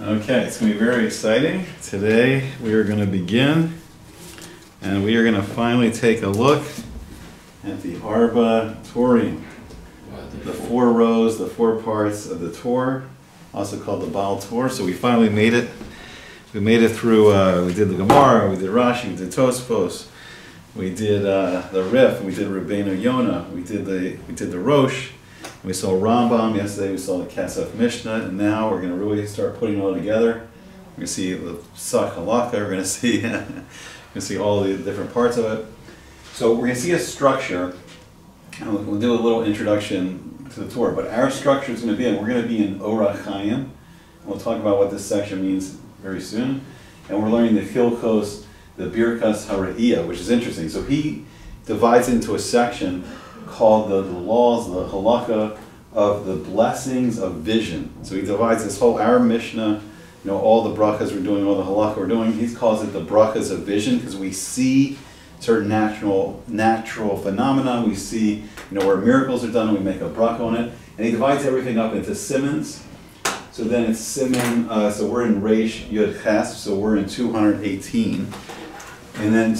Okay, it's going to be very exciting. Today we are going to begin and we are going to finally take a look at the Arbah Turim. The 4 rows, the 4 parts of the Torah, also called the Baal HaTurim. So we finally made it. We made it through, we did the Gemara, we did Rashi, we did Tosfos, we did the Rif, we did Rabbeinu Yonah, we did the Rosh. We saw Rambam yesterday, we saw the Kesef Mishnah, and now we're going to really start putting it all together. We're going to see the Sak Halakha, we're going to see all the different parts of it. So we're going to see a structure, and we'll do a little introduction to the Torah, but our structure is going to be, we're going to be in Orach Chaim. We'll talk about what this section means very soon. And we're learning the Hilchos, the Birkas HaRe'iyah, which is interesting. So he divides into a section called the laws, the halakha of the blessings of vision. So he divides this whole, our Mishnah, all the brachas we're doing, all the halakha we're doing, he calls it the brachas of vision because we see certain natural phenomena. We see, where miracles are done and we make a bracha on it. And he divides everything up into simons. So then it's siman, so we're in Reish Yud Ches, so we're in 218. And then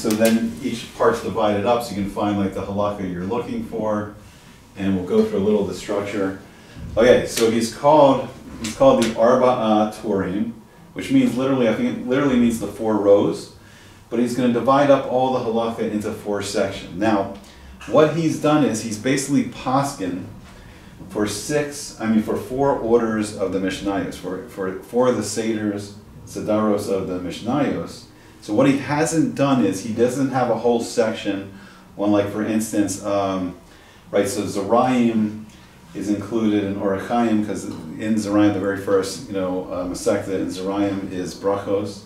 each part's divided up so you can find like the halakha you're looking for, and we'll go through a little of the structure. Okay, so he's called the Arbah HaTurim, which means literally, I think it literally means the 4 rows, but he's going to divide up all the halakha into 4 sections. Now, what he's done is he's basically paskin for 4 orders of the Mishnayos, for the Seders, Sedaros of the Mishnayos. So what he hasn't done is he doesn't have a whole section on, like, for instance, so Zerayim is included in Orach Chaim because in Zerayim, the very first, Masechta in Zerayim is Brachos.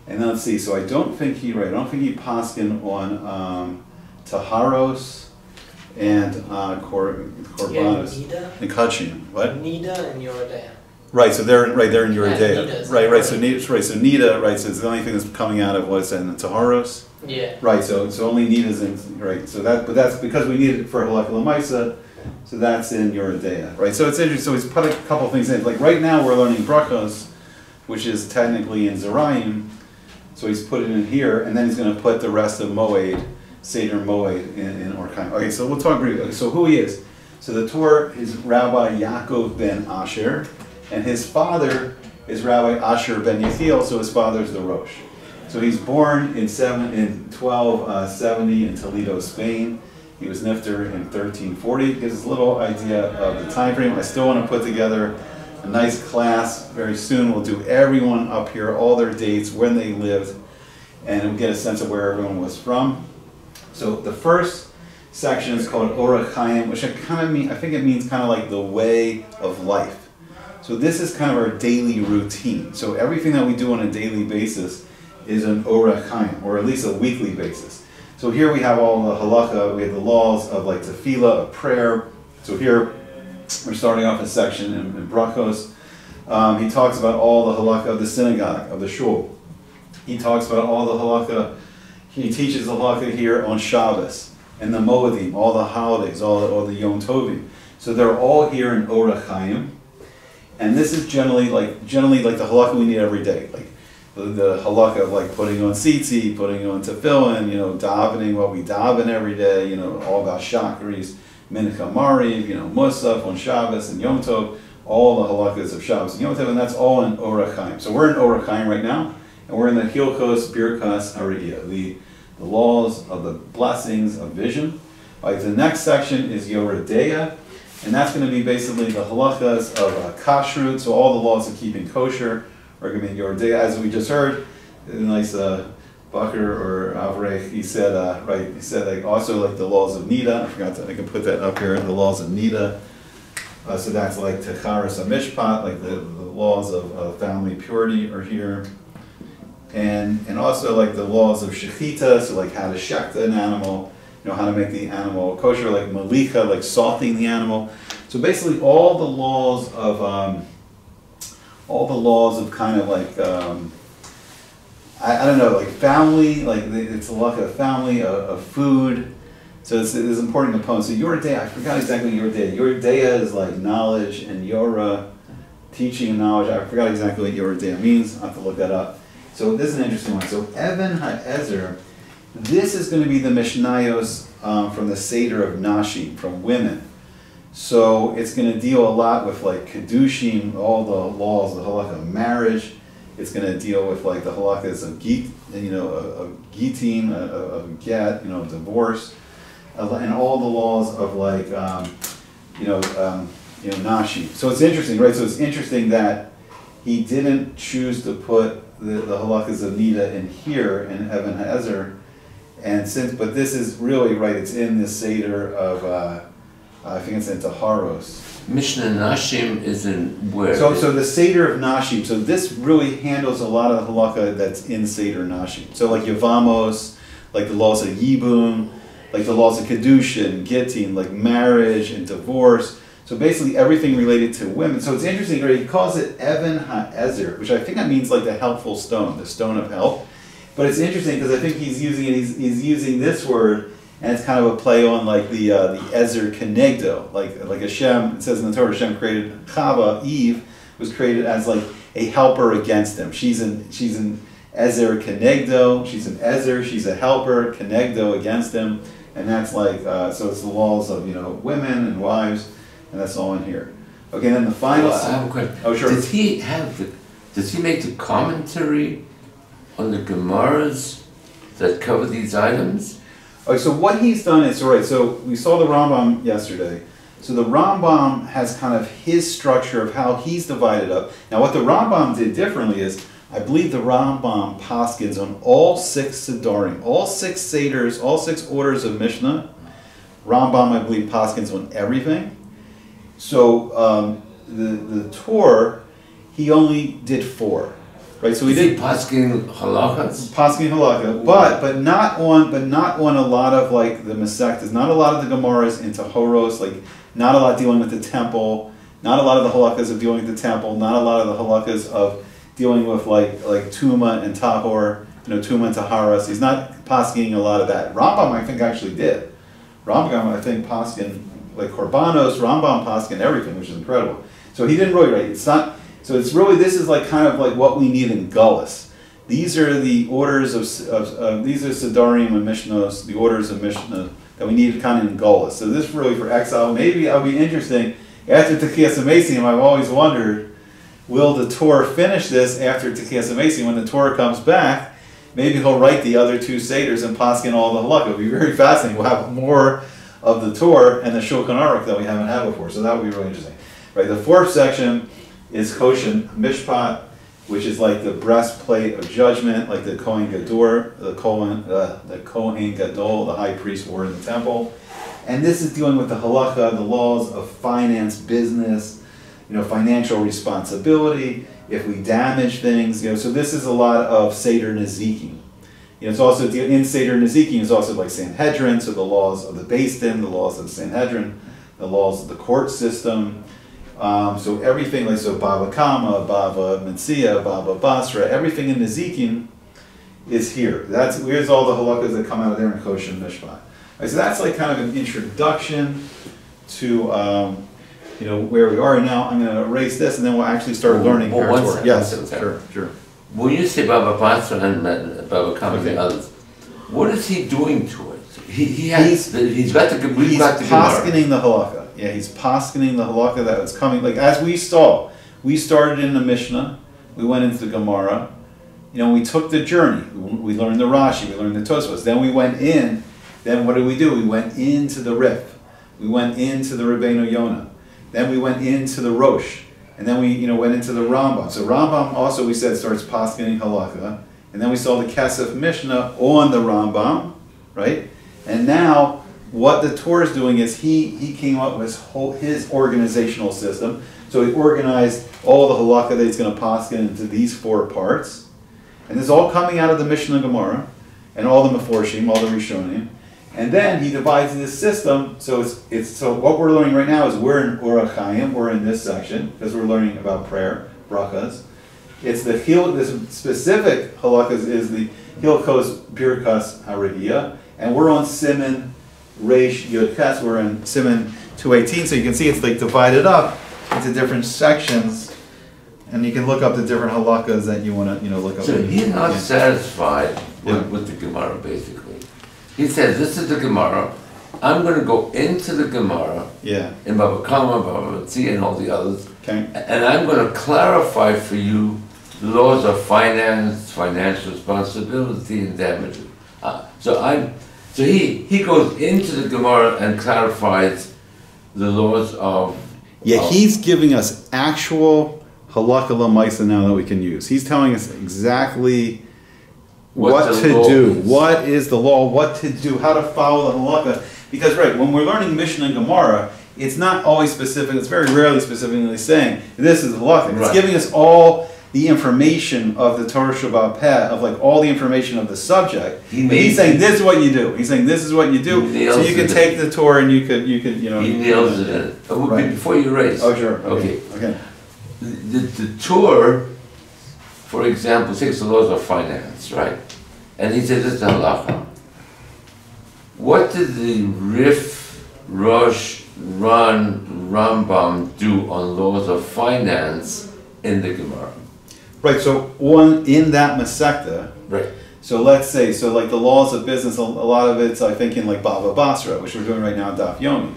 And then let's see, so I don't think he paskin on Taharos and Korbanos and Kachim. What? Nida and Yoredea. Right, so they're in Yoredea. Right. So Nida, so it's the only thing that's coming out of what's in Taharos. Yeah. Right. So only Nida's in. Right. So that's because we need it for Halakha L'Maisa. So that's in Yoredea. Right. So it's interesting. So he's put a couple of things in. Like right now we're learning Brachos, which is technically in Zerayim. So he's put it in here, and then he's going to put the rest of Moed, Seder Moed, in Orach Chaim. Okay. So we'll talk briefly. So who he is. So the Torah is Rabbi Yaakov ben Asher. And his father is Rabbi Asher ben Yechiel, so his father is the Rosh. So he's born in 1270 in Toledo, Spain. He was nifter in 1340. Gives us a little idea of the time frame. I still want to put together a nice class. Very soon we'll do everyone up here, all their dates, when they lived, and we'll get a sense of where everyone was from. So the first section is called Orach Chaim, which I think it means kind of like the way of life. So this is kind of our daily routine. So everything that we do on a daily basis is an Orach Chaim, or at least a weekly basis. So here we have all the halakha, we have the laws of like tefillah, of prayer. So here we're starting off a section in Brachos. He talks about all the halakha of the synagogue, of the shul. He talks about all the halakha, he teaches the halakha here on Shabbos, and the Moedim, all the holidays, all the Yom Tovim. So they're all here in Orach Chaim. And this is generally like the halakha we need every day, like the halakha of like putting on tzitzi, putting on tefillin, davening what we daven every day, all about shakris, mincha mariv, musaf on Shabbos and Yom Tov, all the halakhas of Shabbos and Yom Tov, and that's all in Orach Chaim. So we're in Orach Chaim right now, and we're in the Hilchos Birkas HaRe'iyah, the laws of the blessings of vision. Right, the next section is Yoredea. And that's going to be basically the halachas of kashrut, so all the laws of keeping kosher are going to be Yoredea. As we just heard, a nice Bakr or Avrech, he said like, also like the laws of Nida. I can put that up here, the laws of Nida. So that's like Techaris HaMishpat, like the laws of family purity are here. And also like the laws of Shechita, so like how to shechta an animal, how to make the animal kosher, like malicha, like salting the animal. So basically all the laws of kind of like, I don't know, like family, like it's a lot of family, of food. So it's important components. So Yoredea, I forgot exactly Yoredea. Yoredea is like knowledge, and Yora teaching and knowledge. I forgot exactly what Yeridea means. I'll have to look that up. So this is an interesting one. So Even HaEzer, this is going to be the Mishnayos from the Seder of Nashim, from women. So it's going to deal a lot with like Kedushim, all the laws, the halakha of marriage. It's going to deal with like the halakhas of gitin, of get, divorce, and all the laws of like Nashi. So it's interesting, right? So it's interesting that he didn't choose to put the halakhas of Nida in here in Even HaEzer, but this is really right. It's in the Seder of I think it's in Taharos. Mishnah Nashim is in where? So the Seder of Nashim. So this really handles a lot of the halakha that's in Seder Nashim. So like Yavamos, like the laws of Yibum, like the laws of Kedushin, Gittin, like marriage and divorce. So basically everything related to women. So it's interesting, right? He calls it Even HaEzer, which I think that means like the helpful stone, the stone of help. But it's interesting because I think he's using it. He's using this word, and it's kind of a play on like the Ezer Kenegdo, like Hashem. It says in the Torah, Hashem created Chava, Eve was created as like a helper against him. She's an Ezer Kenegdo. She's an Ezer. She's a helper Kenegdo against him, and that's like so it's the laws of women and wives, and that's all in here. Okay, then the final. I have a question. Oh, sure. Does he make the commentary on the Gemaras that cover these items? Okay, so what he's done is, all right, so we saw the Rambam yesterday. So the Rambam has kind of his structure of how he's divided up. Now what the Rambam did differently is, I believe the Rambam paskins on all 6 Siddharim, all 6 Seders, all 6 orders of Mishnah. Rambam, I believe, paskins on everything. So the Torah, he only did 4. Right, so we did paskin halachas. Paskin halakha, but not on a lot of like the Masechtas, not a lot of the Gemaras into Horos, like not a lot dealing with the temple, not a lot of the halakhas of dealing with the temple, not a lot of the halakhas of dealing with like Tuma and Tahor, Tuma and Taharas. He's not pasking a lot of that. Rambam, I think, actually did. Rambam, I think, paskin like Korbanos, Rambam paskin everything, which is incredible. So he didn't really, right? It's not. So it's really, this is like kind of like what we need in Gullus. These are the orders of these are Siddharim and Mishnos, the orders of Mishnah that we need kind of in Gullus. So this really for exile, maybe it'll be interesting. After Tekiyas HaMesim, I've always wondered, will the Torah finish this after Tekiyas HaMesim? When the Torah comes back, maybe he'll write the other 2 Seders and paskin all the halakha. It'll be very fascinating. We'll have more of the Torah and the Shulchan Aruch that we haven't had before. So that would be really interesting. Right, the 4th section is Koshen Mishpat, which is like the breastplate of judgment, like the Kohen Gadol, the Kohen Gadol, the high priest wore in the temple. And this is dealing with the halacha, the laws of finance, business, financial responsibility, if we damage things. So this is a lot of Seder Nezikin. It's also in Seder Nezikin is also like Sanhedrin, so the laws of the Beis Din, the laws of the Sanhedrin, the laws of the court system. So everything like Bava Kama, Bava Metzia, Bava Basra, everything in Nezikin is here. Here's all the halakhas that come out of there in Koshen Mishpat. Right, so that's like kind of an introduction to where we are. And now I'm going to erase this, and then we'll actually start learning our Torah. Yes, sure. When you say Bava Basra and Bava Kama and others, what is he doing to it? He's got the Gemara. He's paskening the halakha. Yeah, he's paskening the halakha that was coming. Like as we saw, we started in the Mishnah, we went into the Gemara. We took the journey. We learned the Rashi, we learned the Tosfos. Then we went in. Then what did we do? We went into the Rif. We went into the Rabbeinu Yonah. Then we went into the Rosh. And then we went into the Rambam. So Rambam also, we said, starts paskening halakha. And then we saw the Kesef Mishnah on the Rambam, right? And now what the Torah is doing is he came up with his organizational system. So he organized all the halakha that he's going to paskin into these 4 parts. And this is all coming out of the Mishnah Gemara and all the Meforshim, all the Rishonim. And then he divides this system. So so what we're learning right now is we're in Orach Chaim. We're in this section because we're learning about prayer, brachas. It's the this specific halakhas is the Hilkos Birkas Hariyah, and we're on Siman Reish Yud Ches. We're in Siman 218, so you can see it's like divided up into different sections And you can look up the different halakas that you want to, look up. So he's not satisfied with the Gemara, basically. He says, this is the Gemara. I'm going to go into the Gemara in Baba Kama, Baba Tzia, and all the others. Okay. And I'm going to clarify for you the laws of finance, financial responsibility, and damages. So he goes into the Gemara and clarifies the laws of... he's giving us actual halakha l'maisa now that we can use. He's telling us exactly what to do, what is the law, what to do, how to follow the halakha. Because when we're learning Mishnah and Gemara, it's not always specific, it's very rarely specifically saying, this is halakha. It's giving us all the information of the Torah Shabbat Peh, of all the information of the subject. He's saying this is what you do. He's saying this is what you do. So you can take the Torah and you could He nails it in. Before you erase. Oh, sure. Okay. The Torah, for example, takes the laws of finance, right? And he says it's halacha. What did the Rif, Rosh, Ran, Rambam do on laws of finance in the Gemara? Right, so in that Masechta, so let's say, the laws of business, a lot of it's, I think, in Bava Basra, which we're doing right now, Daf Yomi.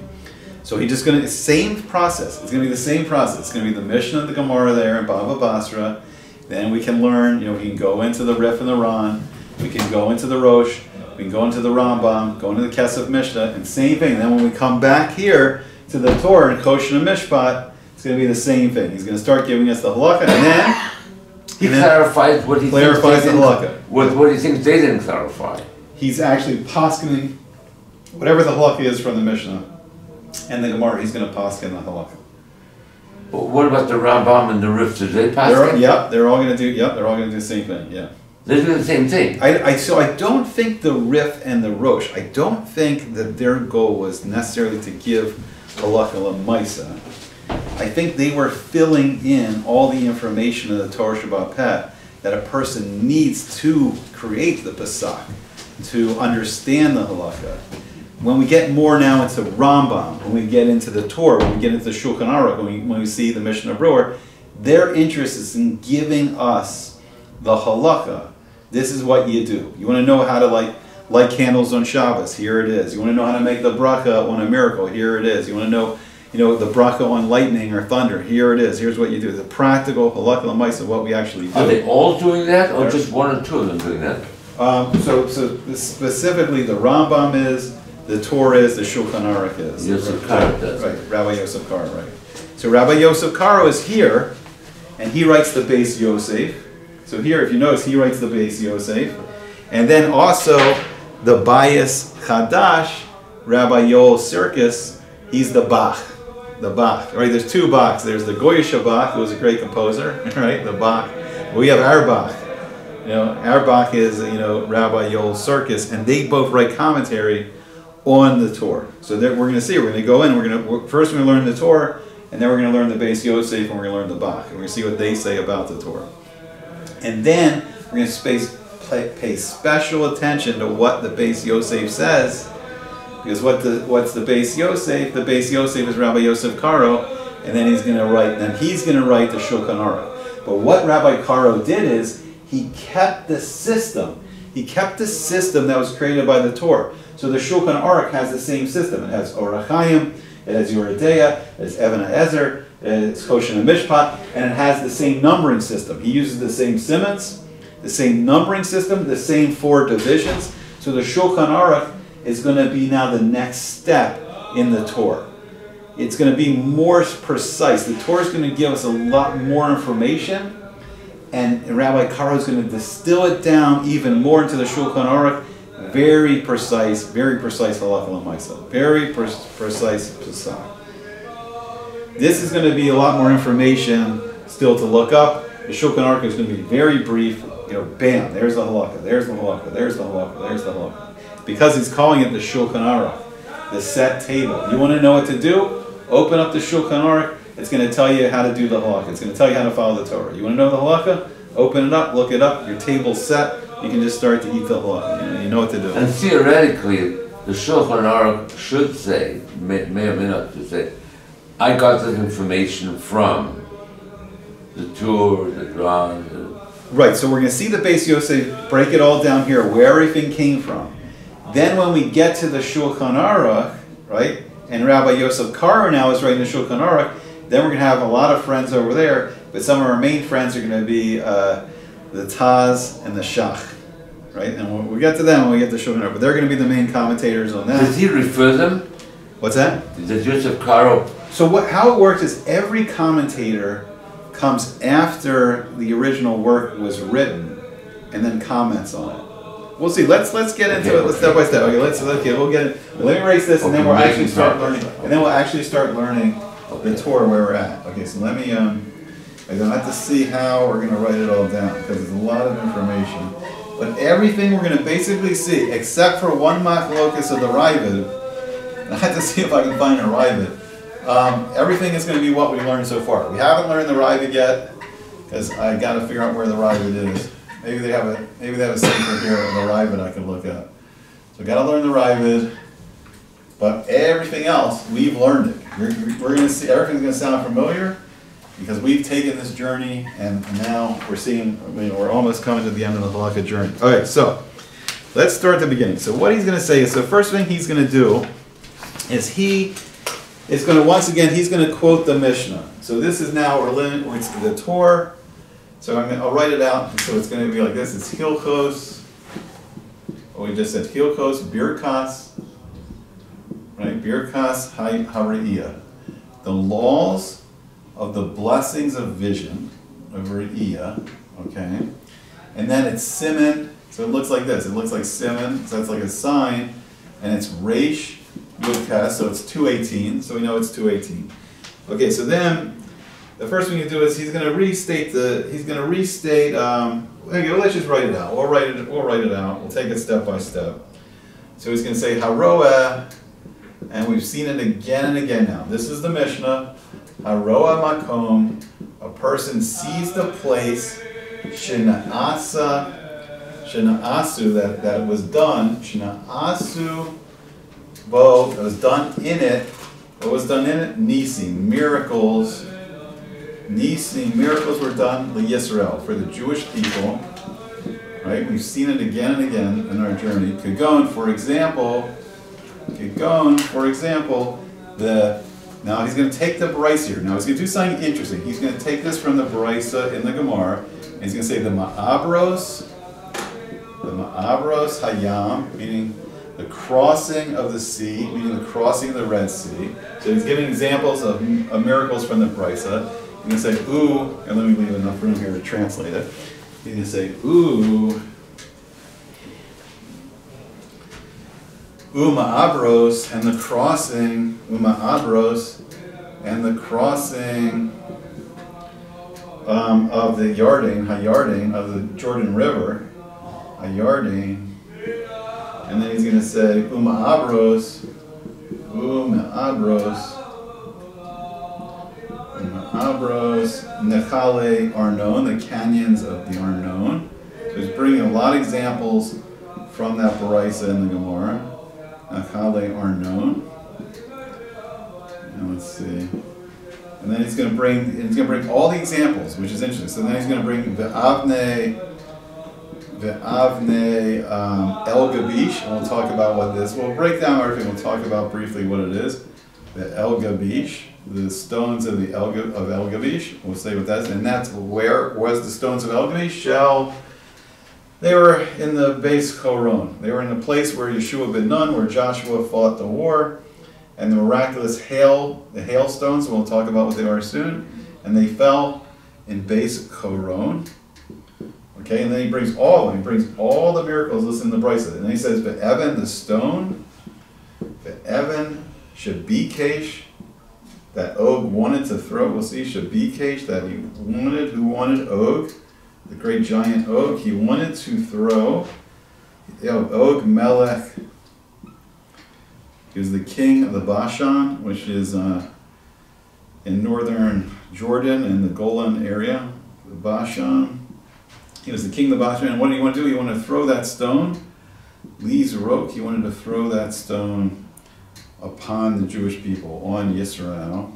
So he's just going to, same process, it's going to be the same process. It's going to be the Mishnah, the Gemara there in Bava Basra. Then we can learn, we can go into the Rif and the Ran, we can go into the Rosh, we can go into the Rambam, go into the Kesef Mishnah, and same thing. And then when we come back here to the Torah and Kosher and Mishpat, it's going to be the same thing. He's going to start giving us the halakha, and then he clarifies what he clarifies the halakha. What he thinks they didn't clarify. He's actually poskening whatever the halakha is from the Mishnah and the Gemara. He's going to posken the halakha. But what about the Rambam and the Rif? Did they posken? They're all going to do. They're all going to do the same thing. Yeah. They do the same thing. So I don't think the Rif and the Rosh, I don't think that their goal was necessarily to give halakha l'maisa. I think they were filling in all the information of the Torah Shabbat Peh that a person needs to create the Pesach, to understand the halakha. When we get more now into Rambam, when we get into the Torah, when we get into the Shulchan Aruch, when we see the Mishnah Brewer, their interest is in giving us the halakha. This is what you do. You want to know how to light candles on Shabbos? Here it is. You want to know how to make the bracha on a miracle? Here it is. You want to know the bracha on lightning or thunder? Here it is. Here's what you do. The practical halakha l'maisa, what we actually do. Are they all doing that, or just one or two of them doing that? So specifically, the Rambam is, the Torah is, the Shulchan Aruch is. Yosef Karo does. Right, Rabbi Yosef Karo, right. So Rabbi Yosef Karo is here, and he writes the Beis Yosef. So here, if you notice, he writes the Beis Yosef. And then also, the Bayis Chadash, Rabbi Yoel Sirkis, he's the Bach. The Bach. Right, there's two Bachs. There's the Goyish Bach, who was a great composer, right, the Bach. We have Arbah. Arbah is, Rabbi Yoel Sirkis, and they both write commentary on the Torah. So we're going to see, we're going to go in, first we're going to learn the Torah, and then we're going to learn the Beis Yosef, and we're going to learn the Bach. And we're going to see what they say about the Torah. And then we're going to pay special attention to what the Beis Yosef says, because what's the Beis Yosef? The Beis Yosef is Rabbi Yosef Karo, and then he's going to write the Shulchan Aruch. But what Rabbi Karo did is he kept the system. He kept the system that was created by the Torah. So the Shulchan Aruch has the same system. It has Orach Chaim, it has Yoredeya, it has Even HaEzer, it's Kosher and Mishpat, and it has the same numbering system. He uses the same simmons, the same numbering system, the same 4 divisions. So the Shulchan Aruch is going to be now the next step in the Torah. It's going to be more precise. The Torah is going to give us a lot more information, and Rabbi Karo is going to distill it down even more into the Shulchan Aruch. Very precise halakha l'maisa. Very precise Pesach. This is going to be a lot more information still to look up. The Shulchan Aruch is going to be very brief. Bam, there's the halakha, there's the halakha, there's the halakha, there's the halakha. Because he's calling it the Shulchan Aruch, the set table. You want to know what to do? Open up the Shulchan Aruch. It's going to tell you how to do the halakha. It's going to tell you how to follow the Torah. You want to know the halakha? Open it up, look it up. Your table's set. You can just start to eat the halakha. You know what to do. And theoretically, the Shulchan Aruch should say, may or may not, to say, I got this information from the Tur, the Dran. Right, so we're going to see the Beis Yosef, break it all down here, where everything came from. Then when we get to the Shulchan Aruch, right, and Rabbi Yosef Karo now is writing the Shulchan Aruch, then we're going to have a lot of friends over there, but some of our main friends are going to be the Taz and the Shach, right? And we'll get to them when we get to Shulchan Aruch, but they're going to be the main commentators on that. Does he refer them? What's that? Does Yosef Karo? So how it works is every commentator comes after the original work was written and then comments on it. We'll see. Let's get into it step by step. Okay, we'll get it. Let me erase this, and then we'll actually start learning. And then we'll actually start learning the Torah where we're at. Okay, so let me. I don't have to see how we're going to write it all down because there's a lot of information. But everything we're going to basically see, except for one machlokas of the Ravid. I have to see if I can find a Ravid. Everything is going to be what we learned so far. We haven't learned the Ravid yet because I got to figure out where the Ravid is. Maybe they have a sefer here of the Ravid I can look at. So got to learn the Ravid, but everything else we've learned it. We're going to see everything's going to sound familiar because we've taken this journey and now we're almost coming to the end of the Halacha journey. Okay, so let's start at the beginning. So what he's going to say is the first thing he's going to do is he's going to quote the Mishnah. So this is now it's the Torah. So I'll write it out. So it's going to be like this. It's Hilchos. What we just said, Hilchos Birkas, right? Birkas HaRe'iyah. The laws of the blessings of vision of Re'iyah. Okay, and then it's Siman. So it looks like this. It looks like Siman. So that's like a sign, and it's Reish Yud-Ches. So it's 218. So we know it's 218. Okay, so then. The first thing you do is he's going to restate. Let's just write it out. We'll write it out. We'll take it step by step. So he's going to say Haroah, and we've seen it again and again now. This is the Mishnah. Haroah Makom. A person sees the place. Shena'asu that it was done. Shena'asu bo that was done in it. What was done in it? Nisi, miracles. Miracles were done for the Jewish people, right? We've seen it again and again in our journey. Kagon, for example, now he's going to take the Brisa here. Now he's going to do something interesting. He's going to take this from the Brisa in the Gemara, and he's going to say the Ma'abros Hayam, meaning the crossing of the sea, meaning the crossing of the Red Sea. So he's giving examples of miracles from the Brisa. He's going to say, ooh, and let me leave enough room here to translate it. He's going to say, ooh, Ma'abros, and the crossing, Ma'abros, and the crossing of the Hayardin, of the Jordan River, Hayardin, and then he's going to say, Ma'abros, Nechale Arnon, the canyons of the Arnon. So he's bringing a lot of examples from that Baraisa in the Gemara. Nechale Arnon. And let's see. And then he's going to bring all the examples, which is interesting. So then he's going to bring Ve'avne El Gabish, and we'll talk about what this. We'll break down everything. We'll talk about briefly what it is. The El Gabish, the stones of El Gabish. We'll say what that is, and that's where was the stones of El Gabish? They were in the Beis Choron. They were in the place where Yeshua ben Nun, where Joshua fought the war, and the miraculous hailstones. We'll talk about what they are soon. And they fell in Beis Choron. Okay, and then he brings all of them. He brings all the miracles listed in the Brisa. And then he says, "But Evan, the stone, but Evan Shabikesh, that Og wanted to throw." We'll see Shabikesh, that who wanted Og, the great giant Og. He wanted to throw. Og Melech. He was the king of the Bashan, which is in northern Jordan in the Golan area, the Bashan. He was the king of the Bashan, and what did he want to do? He wanted to throw that stone. Lizrok, he wanted to throw that stone upon the Jewish people, on Yisrael.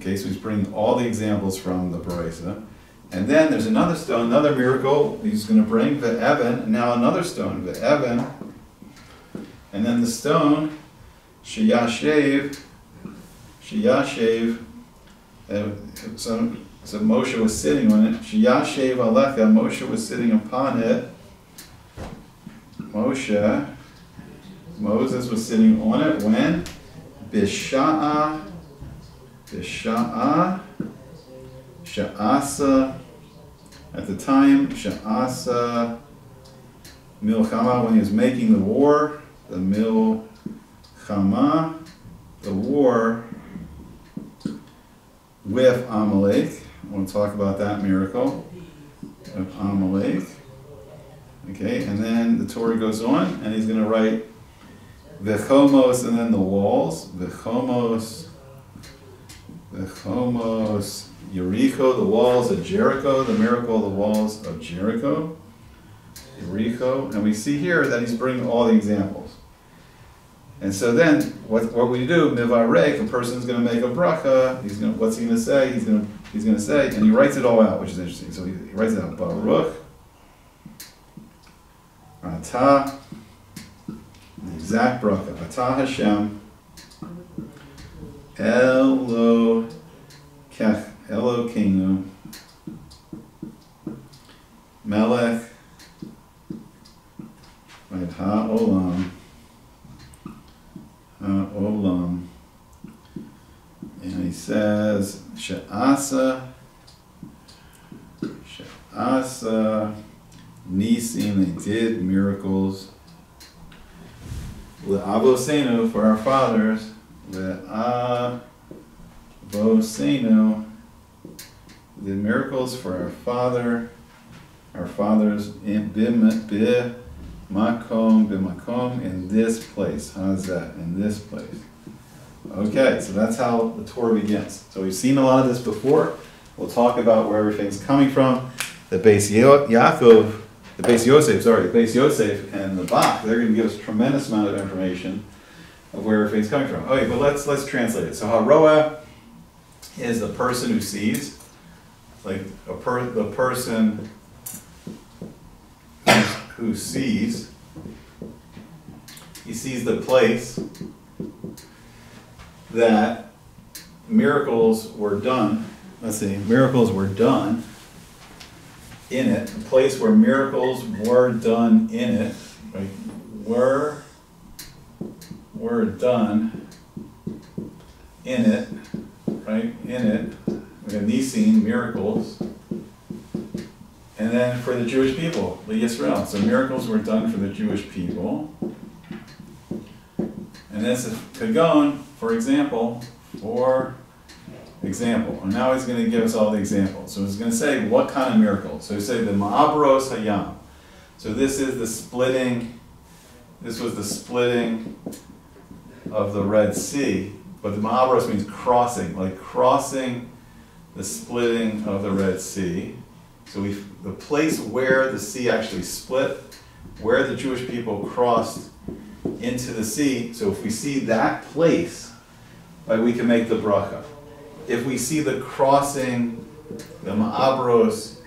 Okay, so he's bringing all the examples from the Berachot. And then there's another stone, another miracle he's going to bring, ve'evan, and now another stone, ve'evan. And then the stone, sheyashev, so Moshe was sitting on it. Sheyashev alecha, Moshe was sitting upon it. Moses was sitting on it when? Sha'asa, at the time, Sha'asa Milchama, when he was making the war, the Milchama, the war with Amalek. I want to talk about that miracle of Amalek. Okay, and then the Torah goes on, and he's going to write Vechomos, and then the walls. Vechomos, Jericho, the walls of Jericho, the miracle of the walls of Jericho. Jericho, and we see here that he's bringing all the examples. And so then, what we do, mivarek, a person's going to make a bracha. What's he going to say? He's going to say, and he writes it all out, which is interesting. So he writes it out. Baruch, Atah, the exact bracha. Atah Hashem, Elokeinu, Melech, right? Ha'olam. Olam, and he says Sha'asa Nisim, they did miracles. Le'avosenu, for our fathers. Le'avosenu, did miracles for our fathers in Bimakom, in this place. How's that? In this place. Okay, so that's how the Torah begins. So we've seen a lot of this before. We'll talk about where everything's coming from. The Beis Yosef and the Bach, they're going to give us a tremendous amount of information of where everything's coming from. Okay, but let's translate it. So Haroah is the person who sees, like the person who sees, he sees the place that miracles were done. Let's see, miracles were done in it. The place where miracles were done in it, right? Were done in it, right? In it, we have Nisim, miracles. And then for the Jewish people, the Yisrael. So miracles were done for the Jewish people. And this is Kagon, for example. And now he's going to give us all the examples. So he's going to say what kind of miracle. So he say the Ma'abros Hayam. So this is the splitting. This was the splitting of the Red Sea. But the Ma'abros means crossing, like crossing the splitting of the Red Sea. So the place where the sea actually split, where the Jewish people crossed into the sea. So if we see that place, like, we can make the bracha. If we see the crossing, the Ma'abros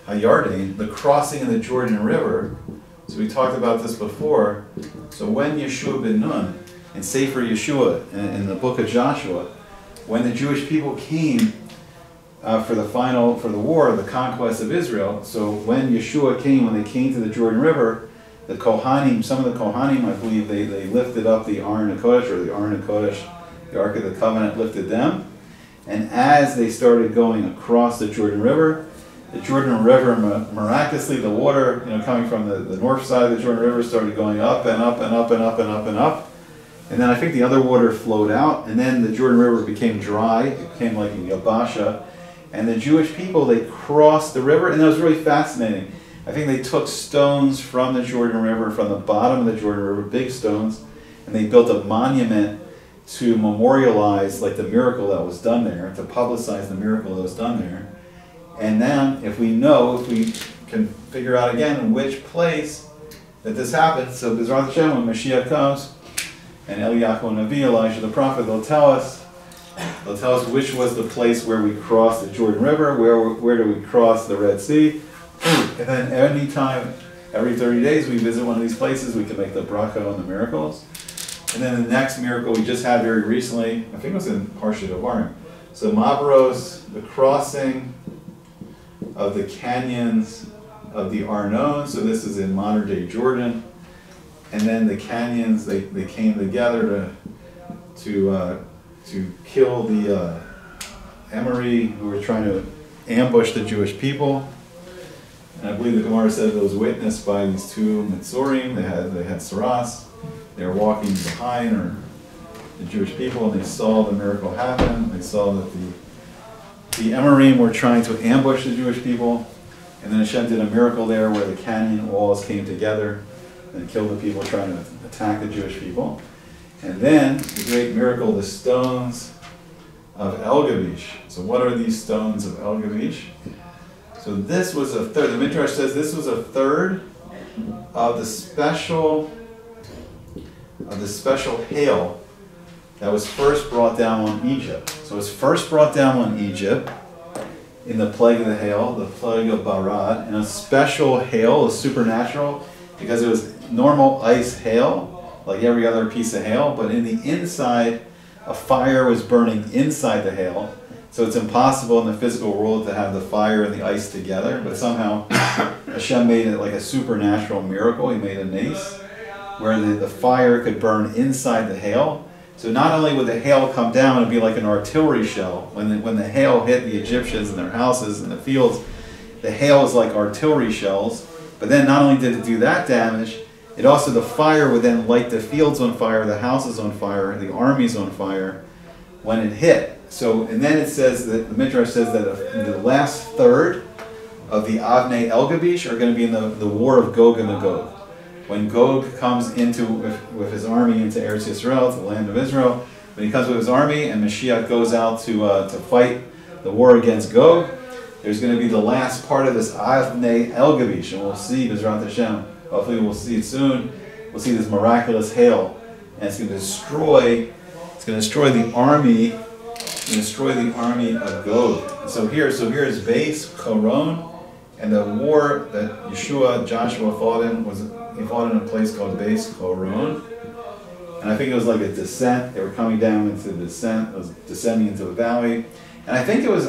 Hayarden, the crossing of the Jordan River, so we talked about this before. So when Yeshua ben Nun, in Sefer Yeshua, in the book of Joshua, when the Jewish people came for the war, the conquest of Israel. So when Yeshua came, when they came to the Jordan River, the Kohanim, some of the Kohanim, I believe, they lifted up the Aron HaKodesh, or the Aron HaKodesh, the Ark of the Covenant lifted them. And as they started going across the Jordan River, miraculously, the water, coming from the north side of the Jordan River started going up and up and up and up and up and up. And then I think the other water flowed out, and then the Jordan River became dry. It became like a Yabasha. And the Jewish people, they crossed the river, and that was really fascinating. I think they took stones from the Jordan River, from the bottom of the Jordan River, big stones, and they built a monument to memorialize, like, the miracle that was done there, to publicize the miracle that was done there. And then, if we can figure out again in which place that this happened, so B'ezrat Hashem, when Mashiach comes, and Eliyahu Navi, Elijah the prophet, they'll tell us, They'll tell us which was the place where we crossed the Jordan River, where do we cross the Red Sea. And then anytime, every 30 days, we visit one of these places, we can make the Bracha on the miracles. And then the next miracle we just had very recently, I think it was in Parshat Devarim. So Mavros, the crossing of the canyons of the Arnon, so this is in modern day Jordan. And then the canyons, they came together to kill the Emori who were trying to ambush the Jewish people. And I believe the Gemara said it was witnessed by these two Mitzurim. They had Saras. They were walking behind the Jewish people, and they saw the miracle happen. They saw that the Emorim were trying to ambush the Jewish people, and then Hashem did a miracle there where the canyon walls came together and killed the people trying to attack the Jewish people. And then the great miracle, the stones of El Gavish. So what are these stones of El Gavish? So this was a third. The Midrash says this was a third of the special hail that was first brought down on Egypt. So it was first brought down on Egypt in the plague of the hail, the plague of Barad, and a special hail, a supernatural, because it was normal ice hail, like every other piece of hail, but in the inside, a fire was burning inside the hail. So it's impossible in the physical world to have the fire and the ice together, but somehow Hashem made it like a supernatural miracle. He made a nace where the fire could burn inside the hail. So not only would the hail come down and be like an artillery shell, when the hail hit the Egyptians and their houses and the fields, the hail is like artillery shells. But then not only did it do that damage, it also, the fire would then light the fields on fire, the houses on fire, the armies on fire when it hit. So, and then it says that, the Midrash says that the last third of the Avnei El Gavish are going to be in the war of Gog and Magog. When Gog comes with his army into Eretz Yisrael, to the land of Israel, when he comes with his army and Mashiach goes out to fight the war against Gog, there's going to be the last part of this Avnei El Gavish, and we'll see Bezrat Hashem. Hopefully we'll see it soon. We'll see this miraculous hail, and it's going to destroy the army. Destroy the army of Gog. So here is Base Choron, and the war that Joshua fought in he fought in a place called Base Choron, and I think it was like a descent. They were coming down into the descent. It was descending into the valley, and I think it was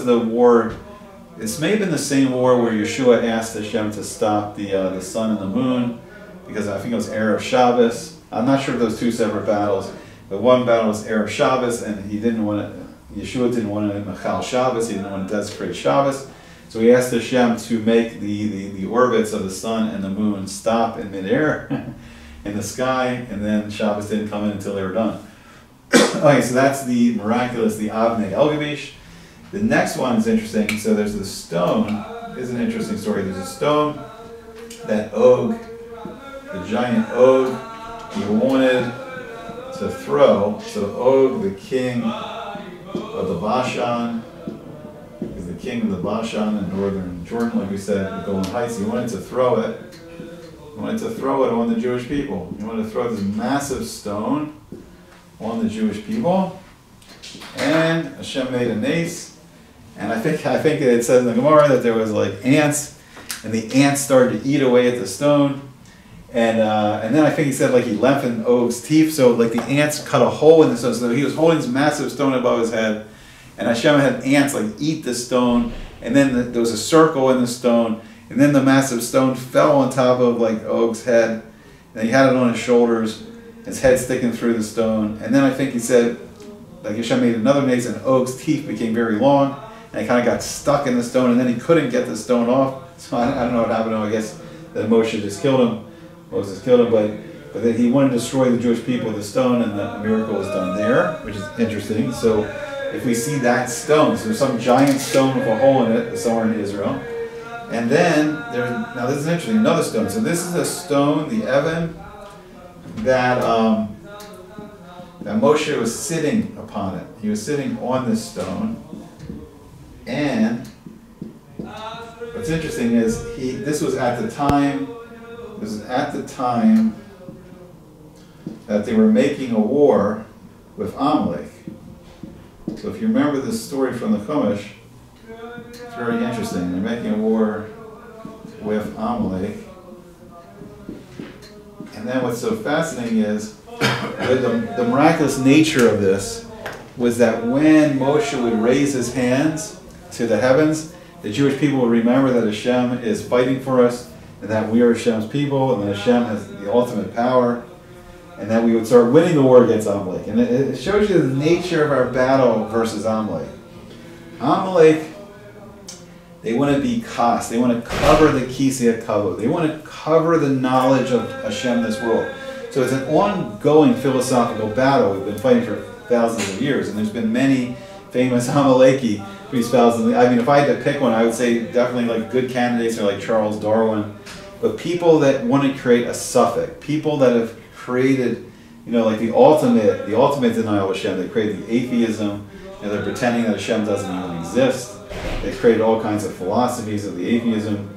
the war. This may have been the same war where Yeshua asked Hashem to stop the sun and the moon, because I think it was Erev Shabbos. I'm not sure if those two separate battles. But one battle was Erev Shabbos, and Yeshua didn't want to machal Shabbos, he didn't want to desecrate Shabbos. So he asked Hashem to make the orbits of the sun and the moon stop in midair in the sky, and then Shabbos didn't come in until they were done. Okay, so that's the miraculous, the Avnei El Gavish. The next one is interesting. So there's the stone. This is an interesting story. There's a stone that Og, the giant Og, he wanted to throw. So Og, the king of the Bashan, is the king of the Bashan in northern Jordan, like we said, the Golan Heights. He wanted to throw it. He wanted to throw it on the Jewish people. He wanted to throw this massive stone on the Jewish people. And Hashem made a nace. And I think it says in the Gemara that there was like ants, and the ants started to eat away at the stone. And then I think he said like he lengthened Og's teeth, so like the ants cut a hole in the stone. So he was holding this massive stone above his head, and Hashem had ants like eat the stone, and then there was a circle in the stone, and then the massive stone fell on top of like Og's head, and he had it on his shoulders, his head sticking through the stone. And then I think he said like Hashem made another nace, and Og's teeth became very long, and he kind of got stuck in the stone, and then he couldn't get the stone off. So I don't know what happened. I guess that Moshe just killed him. Moses killed him, but then he wanted to destroy the Jewish people with the stone, and the miracle was done there, which is interesting. So if we see that stone, so there's some giant stone with a hole in it somewhere in Israel, and then now this is interesting, another stone. So this is a stone, the Evan, that Moshe was sitting upon it. He was sitting on this stone, and what's interesting is this was at the time that they were making a war with Amalek. So if you remember this story from the Chumash, it's very interesting. They're making a war with Amalek. And then what's so fascinating is the miraculous nature of this was that when Moshe would raise his hands to the heavens, the Jewish people would remember that Hashem is fighting for us, and that we are Hashem's people, and that Hashem has the ultimate power, and that we would start winning the war against Amalek. And it shows you the nature of our battle versus Amalek. Amalek, they want to be kas. They want to cover the kisei hakavod. They want to cover the knowledge of Hashem in this world. So it's an ongoing philosophical battle we've been fighting for thousands of years, and there's been many famous Amaleki for these thousands. I mean, if I had to pick one, I would say definitely like good candidates are like Charles Darwin, but people that want to create a suffix, people that have created, you know, like the ultimate denial of Hashem. They created the atheism, and they're pretending that Hashem doesn't even exist. They created all kinds of philosophies of the atheism,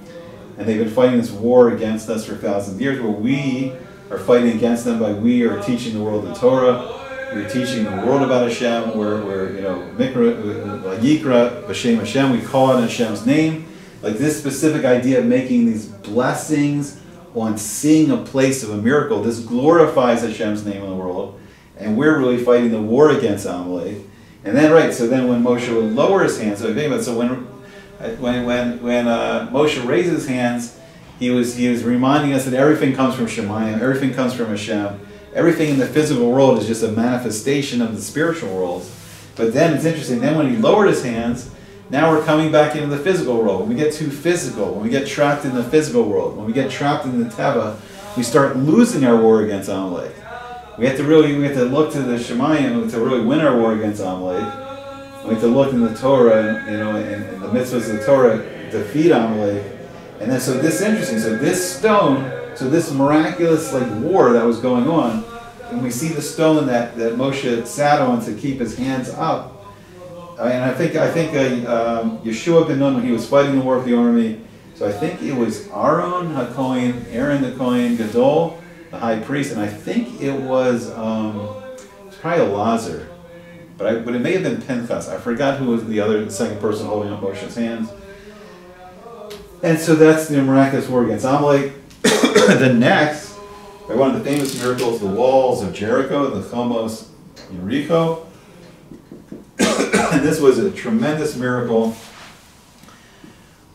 and they've been fighting this war against us for thousands of years, where we are fighting against them by we are teaching the world the Torah. We're teaching the world about Hashem. We're you know, Mikra, Yikra, B'Shem Hashem. We call it in Hashem's name. Like this specific idea of making these blessings on seeing a place of a miracle. This glorifies Hashem's name in the world, and we're really fighting the war against Amalek. And then, right, so then when Moshe would lower his hands, so think about it, so when Moshe raised his hands, he was reminding us that everything comes from Shemayim, everything comes from Hashem. Everything in the physical world is just a manifestation of the spiritual world. But then it's interesting, then when he lowered his hands, now we're coming back into the physical world. When we get too physical, when we get trapped in the physical world, when we get trapped in the Teva, we start losing our war against Amalek. We have to look to the Shemayim to really win our war against Amalek. We have to look in the Torah, you know, and the mitzvahs of the Torah to defeat Amalek. And then so this is interesting. So this stone, so this miraculous like war that was going on, and we see the stone that Moshe sat on to keep his hands up. And I think Yeshua ben Nun, when he was fighting the war of the army, so I think it was Aaron the Kohen Gadol, the high priest, and I think it was probably Elazar, but it may have been Pinchas. I forgot who was the second person holding up Moshe's hands. And so that's the miraculous war against Amalek. The next, by one of the famous miracles, the walls of Jericho, the Chomos Yericho. And this was a tremendous miracle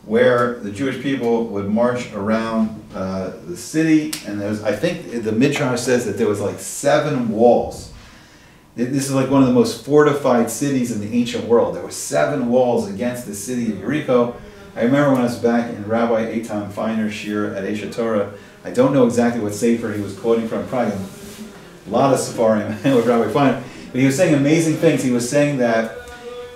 where the Jewish people would march around the city, and I think the Midrash says that there was like 7 walls. This is like one of the most fortified cities in the ancient world. There were 7 walls against the city of Jericho. I remember when I was back in Rabbi Eitan Feiner's shir at Eshet Torah, I don't know exactly what sefer he was quoting from, probably a lot of Sefarim with Rabbi Feiner, but he was saying amazing things. He was saying that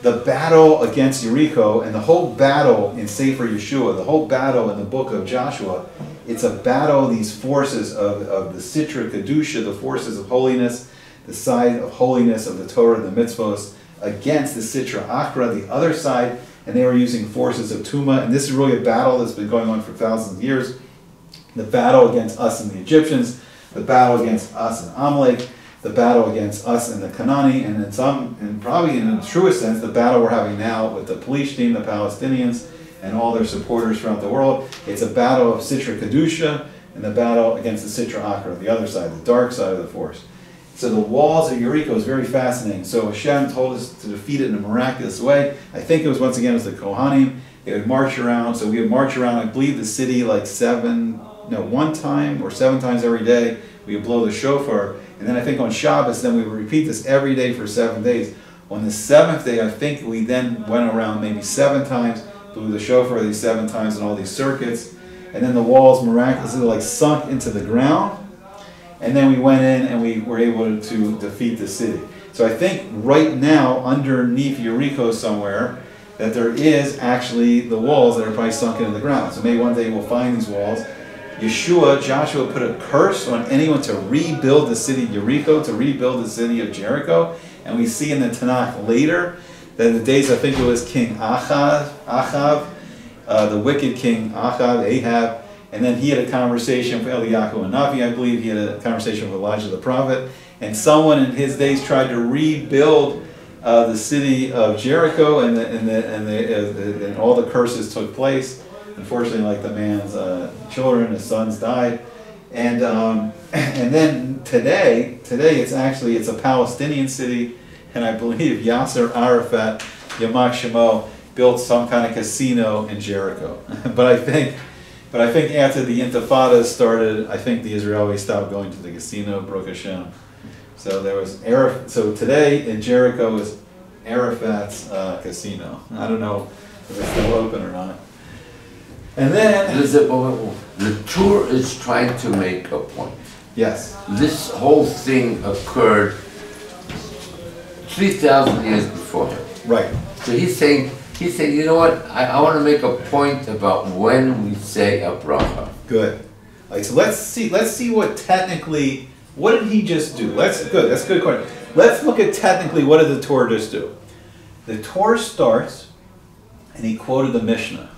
the battle against Jericho and the whole battle in Sefer Yeshua, the whole battle in the book of Joshua, it's a battle of these forces of the Sitra Kedusha, the forces of holiness, the side of holiness of the Torah, the mitzvos, against the Sitra Achra, the other side, and they were using forces of Tuma. And this is really a battle that's been going on for thousands of years. The battle against us and the Egyptians, the battle against us and Amalek, the battle against us and the Canaani, and probably in the truest sense, the battle we're having now with the Palestinians, the Palestinians, and all their supporters throughout the world. It's a battle of Sitra Kedusha and the battle against the Sitra Achra, the other side, the dark side of the force. So the walls of Jericho is very fascinating. So Hashem told us to defeat it in a miraculous way. I think it was, once again, it was the Kohanim. They would march around. So we would march around, I believe, the city like 1 time or 7 times every day. We would blow the shofar. And then I think on Shabbos, then we would repeat this every day for 7 days. On the 7th day, I think we then went around maybe 7 times, blew the shofar these 7 times in all these circuits. And then the walls miraculously like sunk into the ground. And then we went in and we were able to defeat the city. So I think right now, underneath Jericho somewhere, that there is actually the walls that are probably sunk into the ground. So maybe one day we'll find these walls. Joshua put a curse on anyone to rebuild the city of Jericho, to rebuild the city of Jericho. And we see in the Tanakh later that in the days, I think it was King Achav, the wicked King Achav, Ahab, and then he had a conversation with Eliyahu and Navi, I believe. He had a conversation with Elijah the prophet. And someone in his days tried to rebuild the city of Jericho, and all the curses took place. Unfortunately, like the man's children, his sons died, and then today it's a Palestinian city, and I believe Yasser Arafat, Yamak Shemo, built some kind of casino in Jericho. But I think after the Intifada started, I think the Israelis stopped going to the casino, Baruch Hashem. So there was so today in Jericho is Arafat's casino. I don't know if it's still open or not. And then the tour is trying to make a point. Yes. This whole thing occurred 3,000 years before him. Right. So he's saying, you know what? I want to make a point about when we say a bracha. Good. All right, so let's see what technically. What did he just do? That's a good question. Let's look at technically what did the Torah just do. The Torah starts, and he quoted the Mishnah.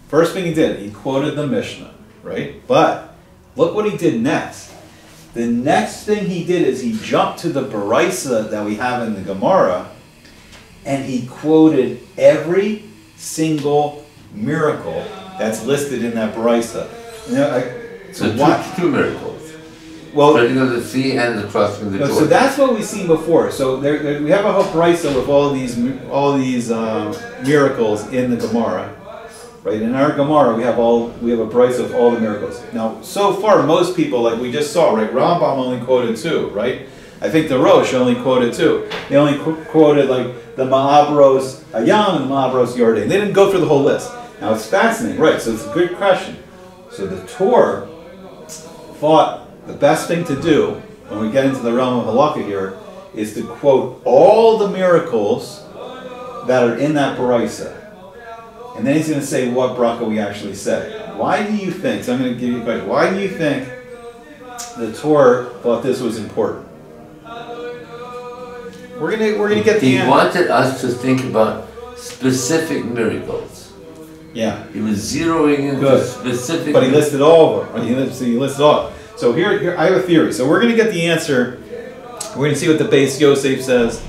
First thing he did, he quoted the Mishnah, right? But look what he did next. The next thing he did is he jumped to the Baraisa that we have in the Gemara, and he quoted every single miracle that's listed in that Baraisa. So two miracles. Well, spreading of the sea and the crossing of the Jordan. So that's what we've seen before. So we have a whole Baraisa with all these miracles in the Gemara, right? In our Gemara, we have a Baraisa of all the miracles. Now, so far, most people, like we just saw, right? Rambam only quoted 2, right? I think the Rosh only quoted 2. They only quoted like the Ma'abros Ayam and the Ma'abros Yordan. They didn't go through the whole list. Now it's fascinating, right? So it's a good question. So the Torah thought the best thing to do when we get into the realm of Halacha here is to quote all the miracles that are in that Baraisa. And then he's going to say what bracha we actually say. Why do you think, so I'm going to give you a question, why do you think the Torah thought this was important? We're going to get the answer. He wanted us to think about specific miracles. Yeah. He was zeroing into specific. But he listed all of them. He listed all. So here I have a theory. So we're going to get the answer. We're going to see what the Beis Yosef says.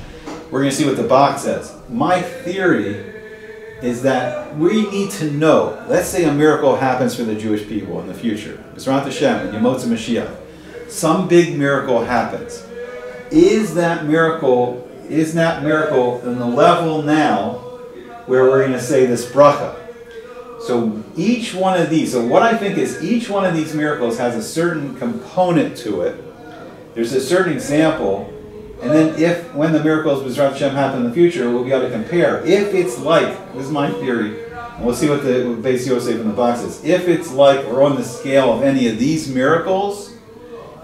We're going to see what the Bach says. My theory is that we need to know. Let's say a miracle happens for the Jewish people in the future. B'ezrat Hashem, in Yemotza Mashiach. Some big miracle happens. Is that miracle in the level now where we're going to say this bracha? So each one of these, so what I think is each one of these miracles has a certain component to it. There's a certain example, and then when the miracles B'ezrat Hashem happen in the future, we'll be able to compare. If it's like, this is my theory, and we'll see what the Beis Yosef in the box is. If it's like or on the scale of any of these miracles,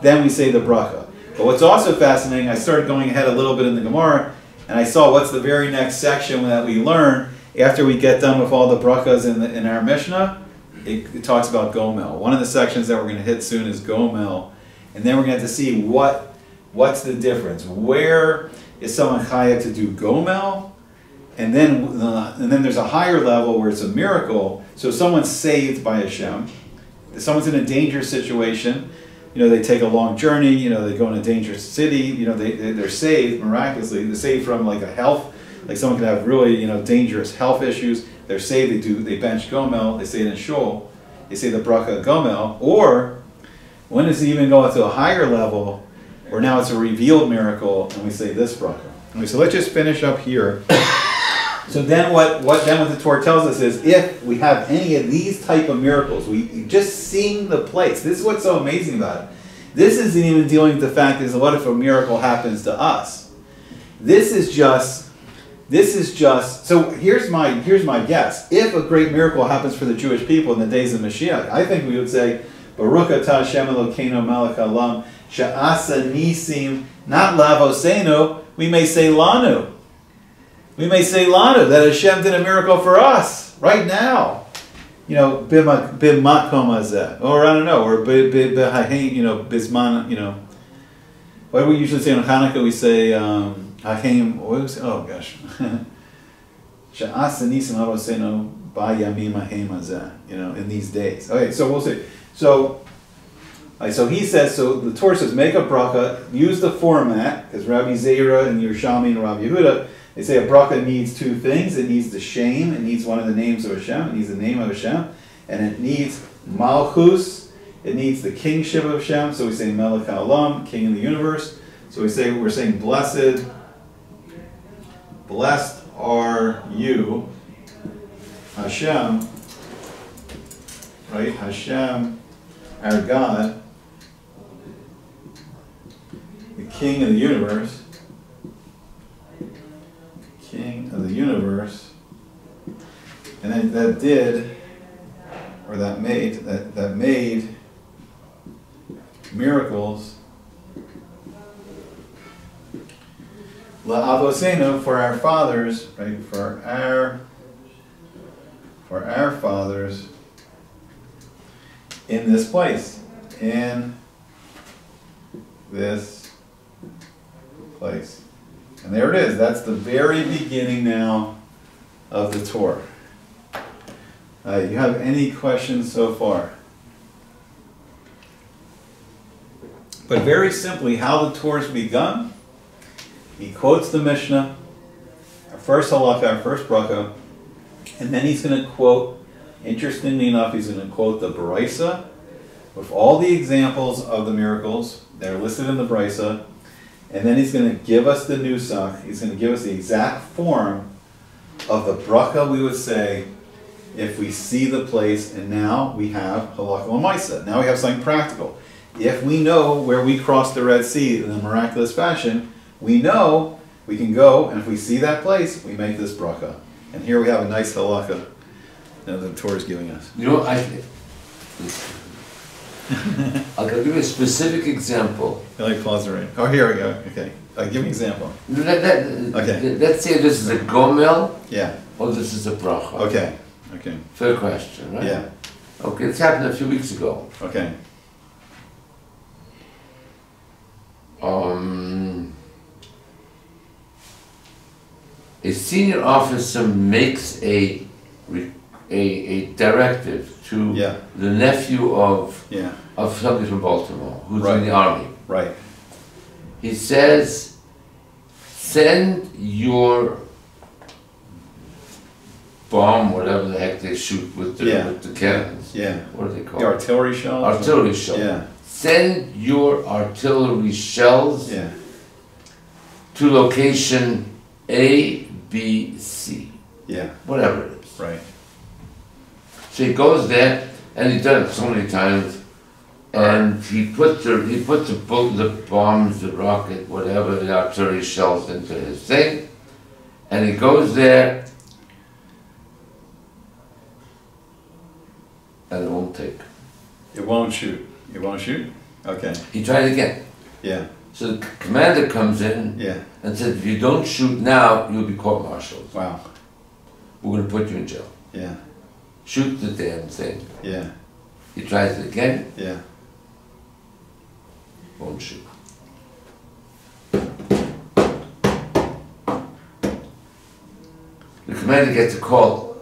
then we say the bracha. But what's also fascinating, I started going ahead a little bit in the Gemara, and I saw what's the very next section that we learn. After we get done with all the brachas in our Mishnah, it talks about Gomel. One of the sections that we're going to hit soon is Gomel. And then we're going to have to see what's the difference. Where is someone chayav to do Gomel? And then there's a higher level where it's a miracle. So someone's saved by Hashem. Someone's in a dangerous situation. They take a long journey. They go in a dangerous city. They're saved miraculously. They're saved from like a health. Like someone could have really, dangerous health issues. They're saved. They bench Gomel. They say it in Shul. They say the bracha Gomel. Or when does it even go to a higher level, where now it's a revealed miracle, and we say this bracha. Okay, so let's just finish up here. So then, what the Torah tells us is, if we have any of these type of miracles, we just seeing the place. This is what's so amazing about it. This isn't even dealing with the fact is what if a miracle happens to us? This is just. So here's my guess. If a great miracle happens for the Jewish people in the days of Mashiach, I think we would say, Baruch atah Hashem Elokeinu melech haolam she'asa nisim, not lavosenu. We may say lanu. We may say lanu, that Hashem did a miracle for us right now. B'makom hazeh, or I don't know, or b'hahein, bisman, what do we usually say on Hanukkah? We say oh gosh. In these days. Okay, so we'll see. So he says, so the Torah says, make a bracha, use the format, because Rabbi Zera and Yerushalmi and Rabbi Yehuda, They say a bracha needs two things. It needs the shem, it needs one of the names of Hashem, it needs the name of Hashem, and it needs malchus, it needs the kingship of Hashem. So we say melech haolam, king of the universe. So we're saying blessed are you, Hashem, right? Hashem, our God, the king of the universe. King of the universe, and then that made miracles. La'avosenu, for our fathers, right? For our fathers in this place, in this place. And there it is. That's the very beginning now of the Torah. You have any questions so far? But very simply, how the Torah is begun, he quotes the Mishnah, our first halakha, our first bracha, and then he's going to quote, interestingly enough, he's going to quote the Brisa with all the examples of the miracles. They're listed in the Brisa. And then he's going to give us the nusach. He's going to give us the exact form of the bracha we would say if we see the place. And now we have halakha l'maisa. Now we have something practical. If we know where we crossed the Red Sea in a miraculous fashion, we know we can go, and if we see that place, we make this bracha. And here we have a nice halakha that the Torah is giving us. You know, I'll give you a specific example. Like pause the rain. Oh, here we go. Okay. Give me an example. Okay. Let's say this is a gomel. Yeah. Or this is a bracha. Okay. Okay. Fair question, right? Yeah. Okay, this happened a few weeks ago. Okay. A senior officer makes a directive to the nephew of somebody from Baltimore who's in the army. Right. He says, send your bomb, whatever the heck they shoot with the cannons. Yeah. What are they called? The artillery shells? Artillery shells. Yeah. Send your artillery shells to location A, B, C. Yeah. Whatever it is. Right. So he goes there, and he's done it so many times, and he put the bombs, the rocket, whatever, the artillery shells into his thing, and he goes there, and it won't take. It won't shoot. It won't shoot? Okay. He tried again. Yeah. So the commander comes in and says, if you don't shoot now, you'll be court-martialed. Wow. We're going to put you in jail. Yeah. Shoot the damn thing. Yeah. He tries it again. Yeah. Won't shoot. The commander gets a call.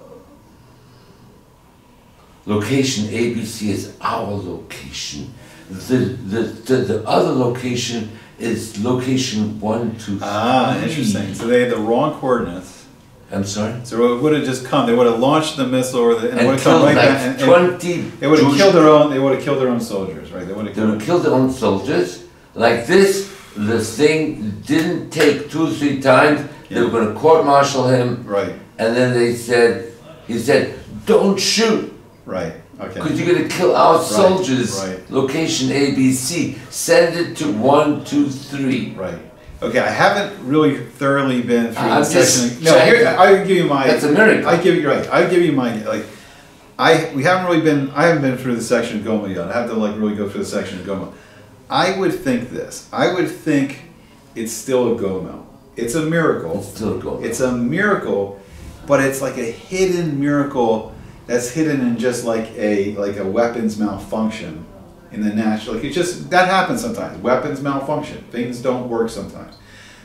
Location ABC is our location. The other location is location 1, 2, 3. Ah, interesting. So they had the wrong coordinates. I'm sorry? So it would have just come. They would have launched the missile, and it would have come killed right like back. 20. They would have killed their own. They would have killed their own soldiers, right? They would have killed their own soldiers. Like this, the thing didn't take 2 or 3 times. They were going to court-martial him. Right. And then he said, don't shoot. Right. Okay. Because you're going to kill our soldiers. Right. Location ABC. Send it to 1, 2, 3. Right. Okay, I haven't really thoroughly been through the section. No, here I give you my. That's a miracle. I give you I give you my I haven't been through the section of Goma yet. I have to really go through the section of Goma. I would think this. I would think it's still a Goma. It's a miracle. It's still a Goma. It's a miracle, but it's like a hidden miracle that's hidden in just like a weapons malfunction in the natural. Like that happens sometimes. Weapons malfunction. Things don't work sometimes.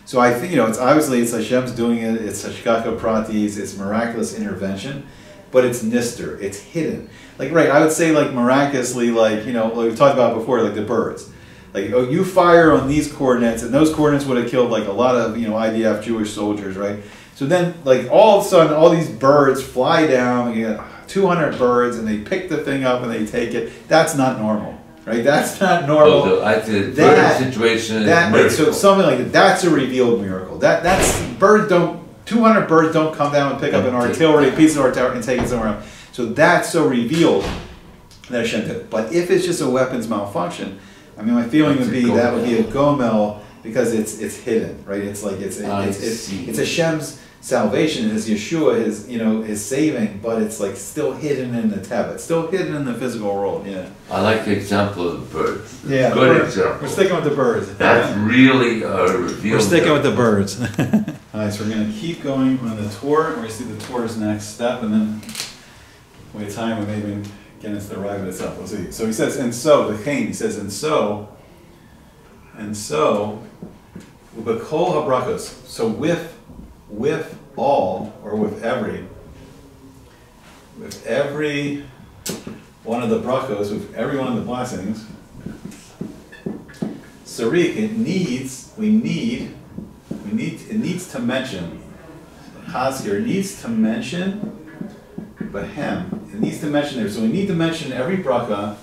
So I think it's obviously it's Hashem's doing it. It's Hashgacha Pratis. It's miraculous intervention, but it's nister. It's hidden. I would say miraculously like we've talked about before, like the birds. like, oh, you fire on these coordinates, and those coordinates would have killed like a lot of, IDF Jewish soldiers, right? So then, like, all of a sudden, all these birds fly down, you get 200 birds, and they pick the thing up and they take it. That's not normal, right? That's not normal. The bird situation is right, so something like that, that's a revealed miracle. That's 200 birds don't come down and pick up a piece of artillery and take it somewhere else. So that's so revealed that Hashem did. But if it's just a weapons malfunction, I mean, my feeling would be that would be a gomel because it's hidden, right? It's like it's Hashem's salvation, is Yeshua, his saving, but it's like still hidden in the teva. It's still hidden in the physical world. Yeah. I like the example of the birds. Yeah. Good example. We're sticking with the birds. That's really a reveal. We're sticking with the birds. All right, so we're going to keep going on the Torah. We're going to see the Torah's next step, and then we have time, and maybe get into the Arbah itself. We'll see. So he says, and so, the Cain, he says, and so, ubekol habrachos. So with all, or with every one of the brachos, with every one of the blessings, Sarik, it needs to mention, Chazir, it needs to mention Behem. It needs to mention there. So we need to mention every bracha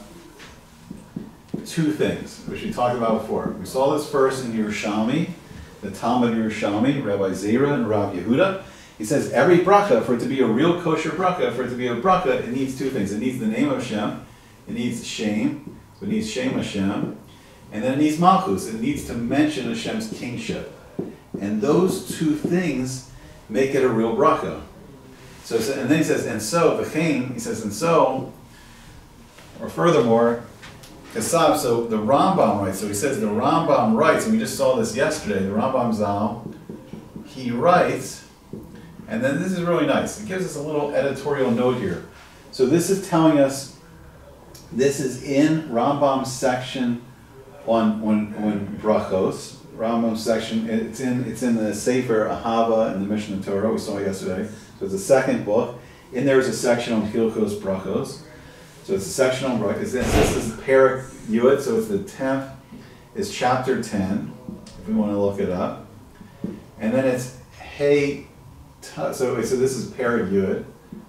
two things, which we talked about before. We saw this first in Yerushalmi, the Talmud Yerushalmi, Rabbi Zera and Rav Yehuda. He says every bracha, for it to be a real kosher bracha, for it to be a bracha, it needs two things. It needs the name of Hashem, it needs Shem, so it needs Shem Hashem, and then it needs Malchus, it needs to mention Hashem's kingship. And those two things make it a real bracha. So, and then he says, and so, v'chein, he says, and so, or furthermore, Kasav, so the Rambam writes, so he says the Rambam writes, and we just saw this yesterday, the Rambam Zal, he writes, and then this is really nice, it gives us a little editorial note here. So this is telling us, this is in Rambam's section on Brachos, Rambam's section, it's in the Sefer Ahava in the Mishnah Torah, we saw yesterday. So it's the second book. In there is a section on Hilchos Brachos. So it's a section on Brachos. This is Perek Yud, so it's the 10th, it's chapter 10, if we want to look it up. And then it's Hey, so this is Perek Yud.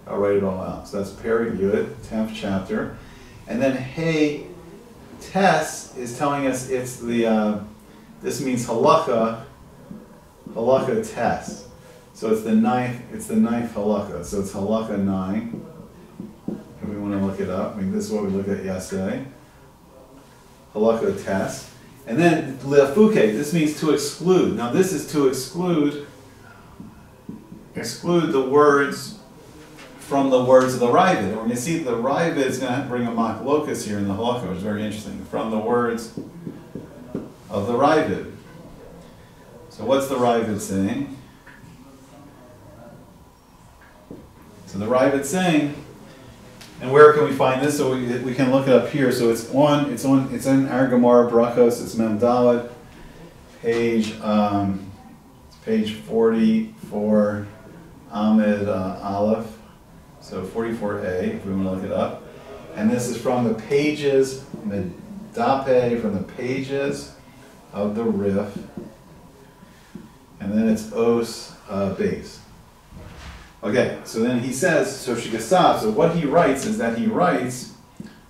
I'll write it all out. So that's Perek Yud, 10th chapter. And then Hey, Tes is telling us it's the, this means Halacha Tes. So it's the ninth halakha. So it's halakha 9. If we want to look it up, I mean, this is what we looked at yesterday. Halakha Tes. And then lefuke, this means to exclude. Now this is to exclude the words from the words of the Ravid. And we're going to see the Ravid is going to bring a machlokas here in the halakha, which is very interesting. From the words of the Ravid. So what's the Ravid saying? So the Ravid saying, and where can we find this? So we can look it up here. So it's in our Gemara Brachos. It's Mem Dalet, page 44, Amid Aleph. So 44a, if we want to look it up. And this is from the pages Medape, from the pages of the Rif, and then it's Os base. Okay, so then he says, so Shikasav, so what he writes is that he writes,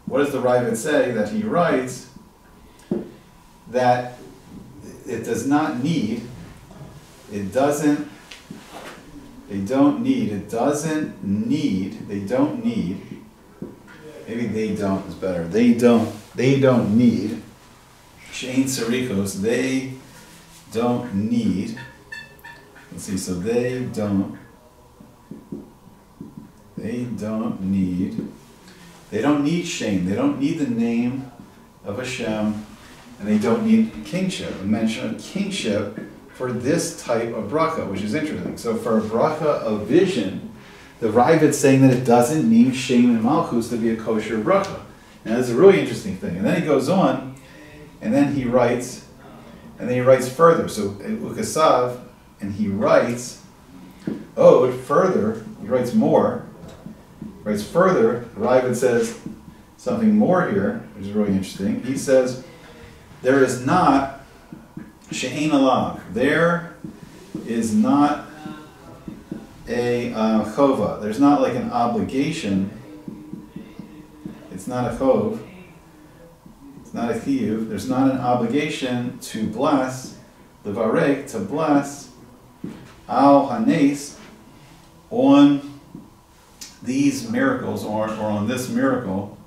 what does the Ravid say? That he writes that it does not need, it doesn't need, maybe they don't is better, they don't need, Shein Sarikos, they don't need, let's see, so they don't need shame, they don't need the name of Hashem, and they don't need kingship, a mention of kingship for this type of bracha, which is interesting. So for a bracha of vision, the Ravid's saying that it doesn't need shame and malchus to be a kosher bracha. Now that's a really interesting thing. And then he goes on, and then he writes further. So Ukasav, and he writes, further, he writes more, the Ravid says something more here, which is really interesting. He says, there is not she'ein alav. There is not a chova. There's not like an obligation. It's not a chov. It's not a chiyuv. There's not an obligation to bless, levarek, to bless, al hanes, on these miracles, or on this miracle,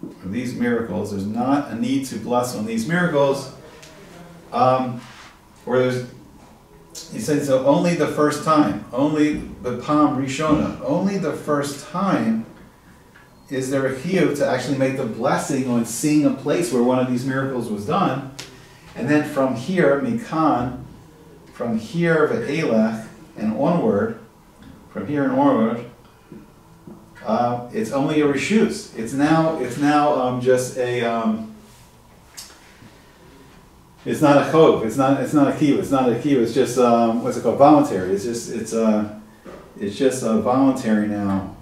or these miracles. There's not a need to bless on these miracles. Or there's, he said, so only the first time, only the Pam Rishona, only the first time is there a chiyuv to actually make the blessing on seeing a place where one of these miracles was done. And then from here, mikan, from here, ve'elech, and onward, from here and onward, it's only a reshus. It's now just a, it's not a chov. It's not a kiyuv. It's not a kiyuv. It's just what's it called? Voluntary. It's just a voluntary now.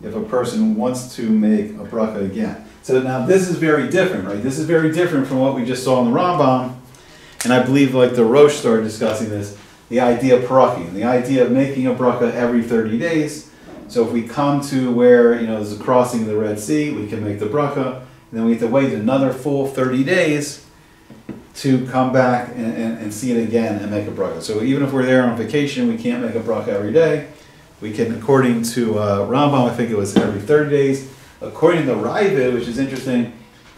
If a person wants to make a bracha again. So now this is very different, right? This is very different from what we just saw in the Rambam, and I believe like the Rosh started discussing this. The idea of parakim, the idea of making a bracha every 30 days. So if we come to where there's a crossing of the Red Sea, we can make the bracha, and then we have to wait another full 30 days to come back and see it again and make a bracha. So even if we're there on vacation, we can't make a bracha every day. We can, according to Rambam, I think it was every 30 days. According to Ravid, which is interesting,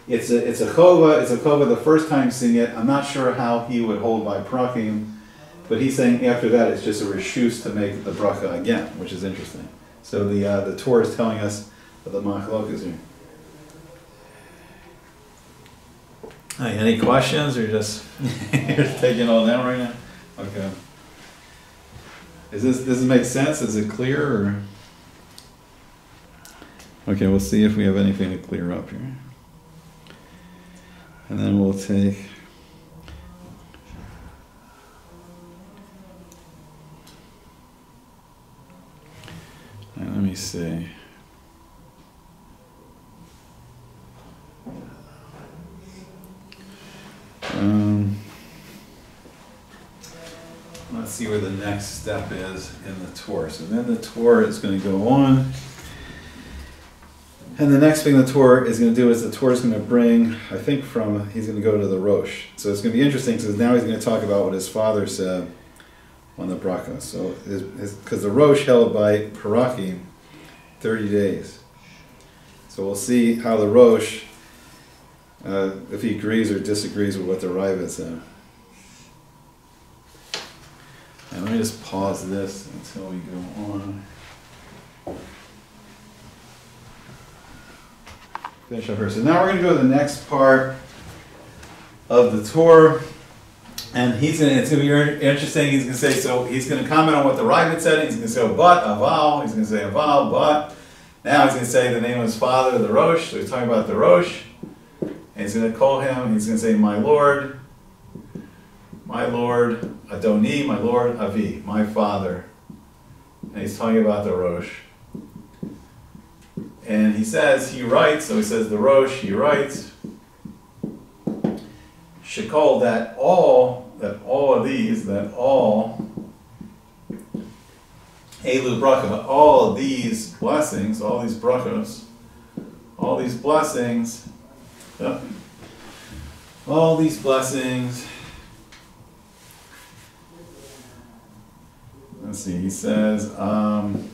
it's a chova. It's a chova the first time seeing it. I'm not sure how he would hold by prakim, but he's saying after that it's just a reshus to make the bracha again, which is interesting. So the Torah is telling us that the machlok is here. Hey, any questions, or just you're just taking it all down right now? Okay. Does this make sense? Is it clear? Or? Okay, we'll see if we have anything to clear up here. And then we'll take... Let me see. Let's see where the next step is in the Torah. So then the Torah is going to go on. And the next thing the Torah is going to do is the Torah is going to bring, I think he's going to go to the Rosh. So it's going to be interesting because now he's going to talk about what his father said on the Bracha. So, because the Rosh held by Parakim 30 days. So we'll see how the Rosh, if he agrees or disagrees with what the Ravid said. And let me just pause this until we go on. Finish up here. So now we're going to go to the next part of the Torah. And it's going to be interesting. He's going to say, so he's going to comment on what the Ravid said. He's going to say, but, aval. He's going to say, aval, but. Now he's going to say the name of his father, the Rosh. So he's talking about the Rosh. And he's going to call him, he's going to say, my Lord, Adoni, my Lord, Avi, my father. And he's talking about the Rosh. And he says, he writes, so he says the Rosh, he writes, Shekol, that all of these, Elu Bracha, all of these blessings, all these brachos, all these blessings, let's see, he says, Einan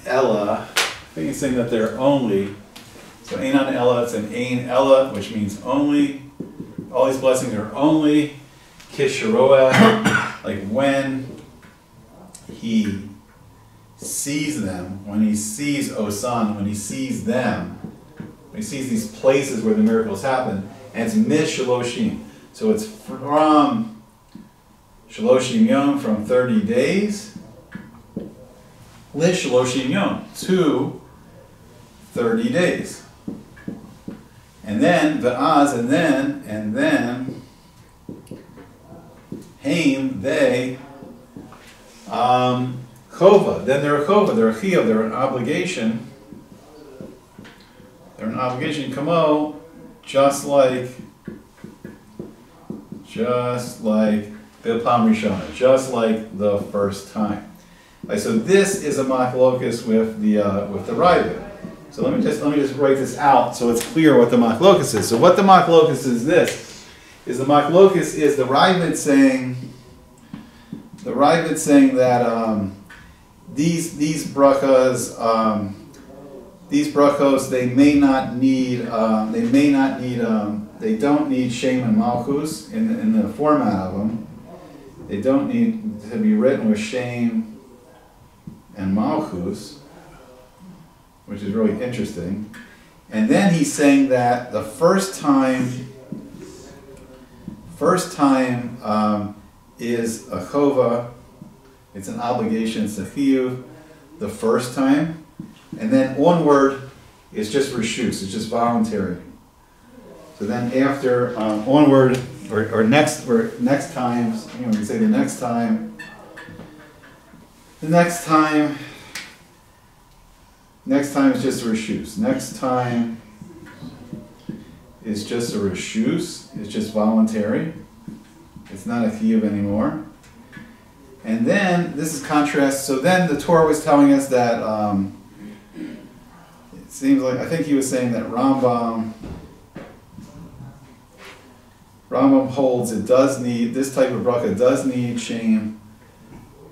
Ella, I think he's saying that they're only, so Einan Ella, it's an Ein Ella, which means only, all these blessings are only, Kisharoah, like when he sees them, when he sees Osan, when he sees them, when he sees these places where the miracles happen, and it's Mishaloshim. So it's from Shaloshim Yom, from 30 days, Lishaloshim Yom, to 30 days. And then, Va'az, and then, Haim, they, Chova, then they're a Chova, they're a Chiyuv, they're an obligation. They're an obligation, Kamo, just like Bipam Rishona, just like the first time. Right, so this is a machlokus with the Ravid. So let me just write this out so it's clear what the machlokus is. So what the machlokus is this is the machlokus is the Ravid saying that these brachas they don't need Shem and Malchus in the format of them. They don't need to be written with Shem and Malchus, which is really interesting. And then he's saying that the first time is a chova, it's an obligation, it's a chiyuv, the first time, and then onward is just reshus, it's just voluntary. So then after onward or next times, we can say the next time is just a reshus. Next time is just a reshus, it's just voluntary. It's not a chiyuv anymore. And then, this is contrast, so then the Torah was telling us that, it seems like, I think he was saying that Rambam holds it does need, this type of bracha does need Shem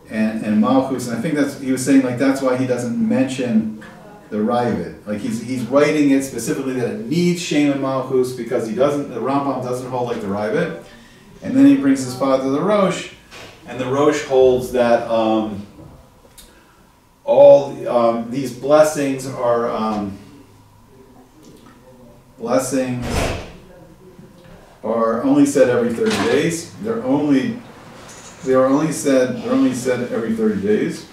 and Malchus, and I think he was saying like that's why he doesn't mention the Ravid. Like he's writing it specifically that it needs Shem and Malchus because the Rambam doesn't hold like the Ravid. And then he brings his father the Rosh, and the Rosh holds that all these blessings are only said every 30 days. They're only said every 30 days.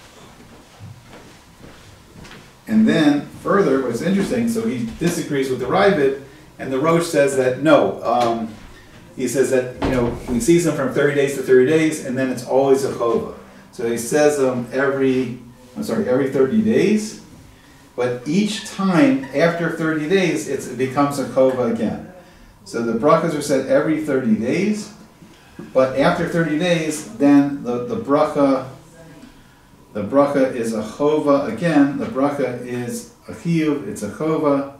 And then further, what's interesting, so he disagrees with the Ravid, and the Rosh says that no. He says that we see them from 30 days to 30 days, and then it's always a chova. So he says every 30 days, but each time after 30 days, it becomes a chova again. So the brachas are said every 30 days, but after 30 days, then the bracha is a chova again. The bracha is a chiyuv, it's a chova,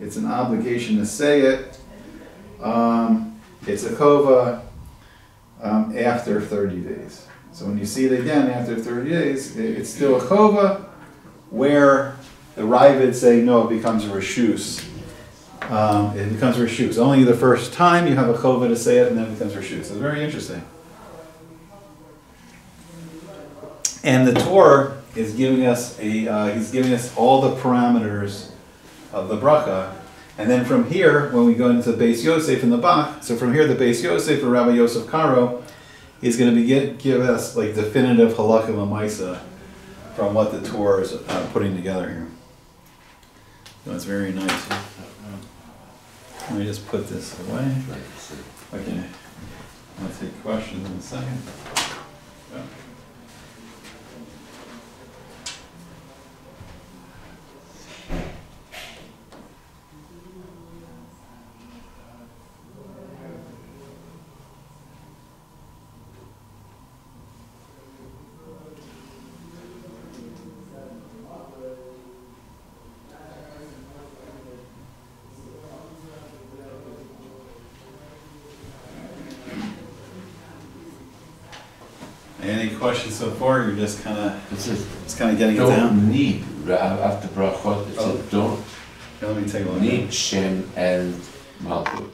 it's an obligation to say it. It's a chova after 30 days. So when you see it again after 30 days, it's still a chova, where the Ravid say no, it becomes a reshus. It becomes a reshus. Only the first time you have a chova to say it, and then it becomes reshus. It's very interesting. And the Torah is giving us he's giving us all the parameters of the bracha. And then from here, when we go into the Beis Yosef in the Bach, so from here the Beis Yosef or Rabbi Yosef Karo is going to give us like definitive halakha l'maisa from what the Torah is putting together here. So it's very nice. Let me just put this away. Okay. I'll take questions in a second. Yeah. Any questions so far? You're just kind of getting it down. Don't need after Berachot. It says don't Let me take a look. Need Shem and Malchut.